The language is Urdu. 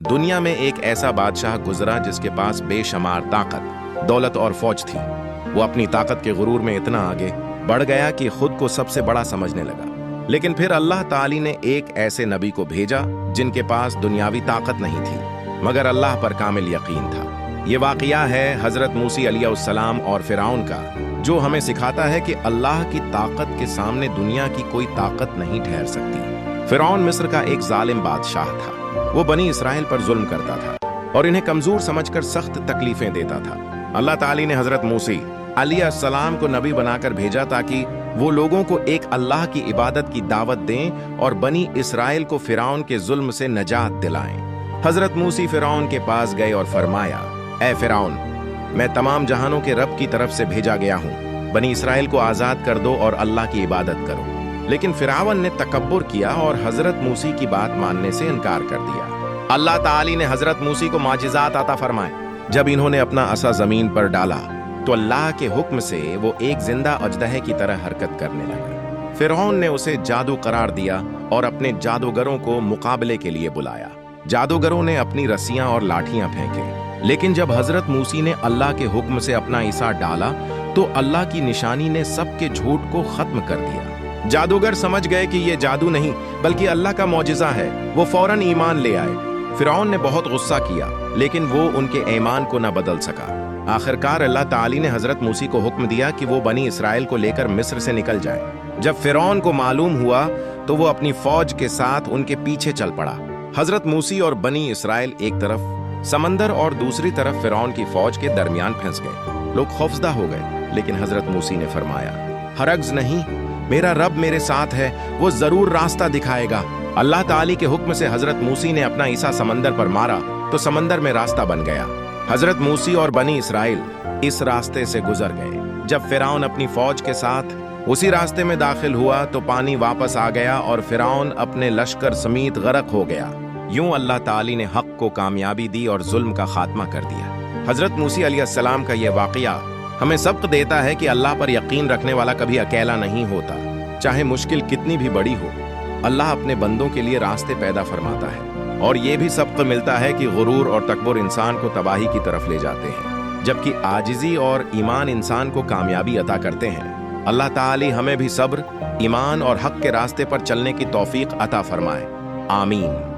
دنیا میں ایک ایسا بادشاہ گزرا جس کے پاس بے شمار طاقت، دولت اور فوج تھی۔ وہ اپنی طاقت کے غرور میں اتنا آگے بڑھ گیا کہ خود کو سب سے بڑا سمجھنے لگا۔ لیکن پھر اللہ تعالی نے ایک ایسے نبی کو بھیجا جن کے پاس دنیاوی طاقت نہیں تھی مگر اللہ پر کامل یقین تھا۔ یہ واقعہ ہے حضرت موسی علیہ السلام اور فرعون کا، جو ہمیں سکھاتا ہے کہ اللہ کی طاقت کے سامنے دنیا کی کوئی طاقت نہیں ٹھہر سکتی۔ فرعون مصر کا ایک ظالم بادشاہ تھا۔ وہ بنی اسرائیل پر ظلم کرتا تھا اور انہیں کمزور سمجھ کر سخت تکلیفیں دیتا تھا۔ اللہ تعالی نے حضرت موسی علیہ السلام کو نبی بنا کر بھیجا تاکہ وہ لوگوں کو ایک اللہ کی عبادت کی دعوت دیں اور بنی اسرائیل کو فرعون کے ظلم سے نجات دلائیں۔ حضرت موسی فرعون کے پاس گئے اور فرمایا، اے فرعون، میں تمام جہانوں کے رب کی طرف سے بھیجا گیا ہوں، بنی اسرائیل کو آزاد کر دو اور اللہ کی عبادت کرو۔ لیکن فرعون نے تکبر کیا اور حضرت موسی کی بات ماننے سے انکار کر دیا۔ اللہ تعالی نے حضرت موسی کو معجزات عطا فرمائے۔ جب انہوں نے اپنا عصا زمین پر ڈالا تو اللہ کے حکم سے وہ ایک زندہ اژدہے کی طرح حرکت کرنے لگا۔ فرعون نے اسے جادو قرار دیا اور اپنے جادوگروں کو مقابلے کے لیے بلایا۔ جادوگروں نے اپنی رسیاں اور لاٹھیاں پھینکے، لیکن جب حضرت موسی نے اللہ کے حکم سے اپنا عصا ڈالا تو اللہ کی نشانی نے سب کے جھوٹ کو ختم کر دیا۔ جادوگر سمجھ گئے کہ یہ جادو نہیں بلکہ اللہ کا معجزہ ہے۔ وہ فوراً ایمان لے آئے۔ فرعون نے بہت غصہ کیا لیکن وہ ان کے ایمان کو نہ بدل سکا۔ آخرکار اللہ تعالی نے حضرت موسی کو حکم دیا کہ وہ بنی اسرائیل کو لے کر مصر سے نکل جائے۔ جب فرعون کو معلوم ہوا تو وہ اپنی فوج کے ساتھ ان کے پیچھے چل پڑا۔ حضرت موسی اور بنی اسرائیل ایک طرف سمندر اور دوسری طرف فرعون کی فوج کے درمیان پھنس گئے۔ لوگ خوفزدہ ہو گئے لیکن حضرت موسی نے فرمایا، ہرگز نہیں، میرا رب میرے ساتھ ہے، وہ ضرور راستہ دکھائے گا۔ اللہ تعالی کے حکم سے حضرت موسی نے اپنا عصا سمندر پر مارا تو سمندر میں راستہ بن گیا۔ حضرت موسی اور بنی اسرائیل اس راستے سے گزر گئے۔ جب فرعون اپنی فوج کے ساتھ اسی راستے میں داخل ہوا تو پانی واپس آ گیا اور فرعون اپنے لشکر سمیت غرق ہو گیا۔ یوں اللہ تعالی نے حق کو کامیابی دی اور ظلم کا خاتمہ کر دیا۔ حضرت موسی علیہ السلام کا یہ واقعہ ہمیں سبق دیتا ہے کہ اللہ پر یقین رکھنے والا کبھی اکیلا نہیں ہوتا، چاہے مشکل کتنی بھی بڑی ہو۔ اللہ اپنے بندوں کے لیے راستے پیدا فرماتا ہے، اور یہ بھی سبق ملتا ہے کہ غرور اور تکبر انسان کو تباہی کی طرف لے جاتے ہیں، جبکہ عاجزی اور ایمان انسان کو کامیابی عطا کرتے ہیں۔ اللہ تعالی ہمیں بھی صبر، ایمان اور حق کے راستے پر چلنے کی توفیق عطا فرمائے۔ آمین۔